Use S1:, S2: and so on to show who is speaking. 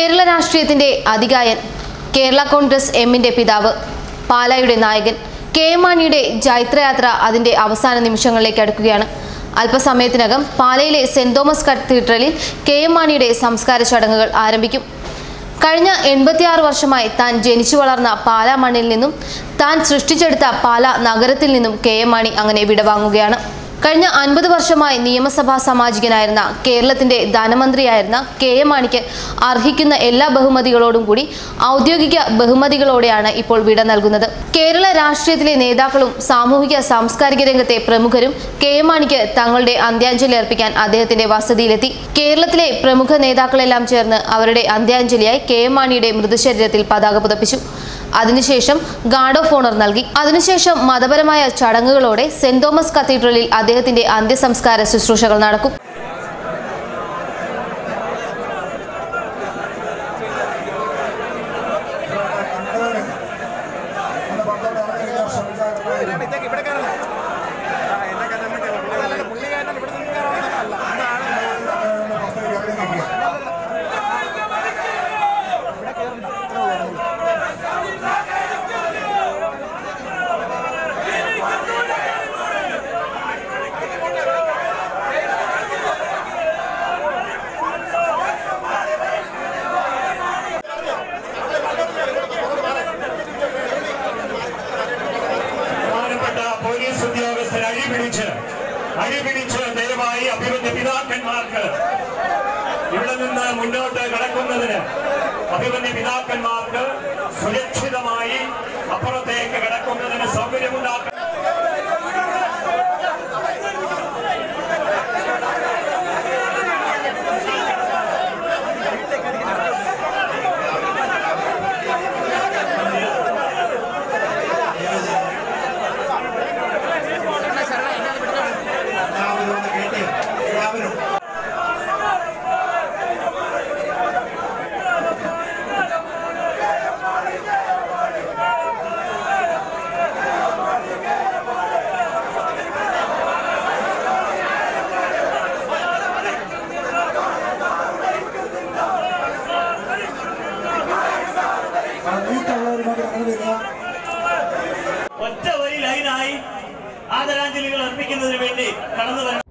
S1: കേരള രാഷ്ട്രീയത്തിന്റെ അതികായൻ, കേരള കോൺഗ്രസ് എമ്മിന്റെ പിതാവ്, പാലായുടെ നായകൻ കെ എം മാണിയുടെ ജൈത്രയാത്ര അതിന്റെ അവസാന നിമിഷങ്ങളിലേക്ക് അടുക്കുകയാണ്. അല്പസമയത്തിനകം പാലയിലെ സെന്റ് തോമസ് കത്തീഡ്രലിൽ കെ എം മാണിയുടെ സംസ്കാര ചടങ്ങുകൾ ആരംഭിക്കും. കഴിഞ്ഞ 86 വർഷമായി താൻ ജനിച്ചു വളർന്ന പാലാ മണ്ണിൽ നിന്നും താൻ സൃഷ്ടിച്ചെടുത്ത പാലാ നഗരത്തിൽ നിന്നും കെ എം മാണി അങ്ങനെ വിടവാങ്ങുകയാണ്. കഴിഞ്ഞ 50 വർഷമായി നിയമസഭാ സാമാജികനായിരുന്ന കേരളത്തിന്റെ ധനമന്ത്രിയായിരുന്ന കെ എം മാണിക്ക് അർഹിക്കുന്ന എല്ലാ ബഹുമതികളോടും കൂടി ഔദ്യോഗിക ബഹുമതികളോടെയാണ് ഇപ്പോൾ വിട നൽകുന്നത്. കേരള രാഷ്ട്രീയത്തിലെ നേതാക്കളും സാമൂഹിക സാംസ്കാരിക രംഗത്തെ പ്രമുഖരും കെ എം മാണിക്ക് തങ്ങളുടെ അന്ത്യാഞ്ജലി അർപ്പിക്കാൻ അദ്ദേഹത്തിന്റെ വസതിയിലെത്തി. കേരളത്തിലെ പ്രമുഖ നേതാക്കളെല്ലാം ചേർന്ന് അവരുടെ അന്ത്യാഞ്ജലിയായി കെ എം മാണിയുടെ മൃതശരീരത്തിൽ പതാക പുതപ്പിച്ചു. അതിനുശേഷം ഗാർഡ് ഓഫ് ഓണർ നൽകി. അതിനുശേഷം മതപരമായ ചടങ്ങുകളോടെ സെന്റ് തോമസ് കത്തീഡ്രലിൽ അദ്ദേഹത്തിന്റെ അന്ത്യസംസ്കാര ശുശ്രൂഷകൾ നടക്കും.
S2: അഴിപിടിച്ച് ദയവായി അഭിവന്യ പിതാക്കന്മാർക്ക് ഇവിടെ നിന്ന് മുന്നോട്ട് കടക്കുന്നതിന് അഭിവന്യ പിതാക്കന്മാർക്ക് സുരക്ഷിതമായി അപ്പുറത്തേക്ക് കടക്കുന്നതിന് സൗകര്യമുണ്ടാക്കുക. ഒറ്റ വരി ലൈനായി ആദരാഞ്ജലികൾ അർപ്പിക്കുന്നതിന് വേണ്ടി കടന്നു വരണം.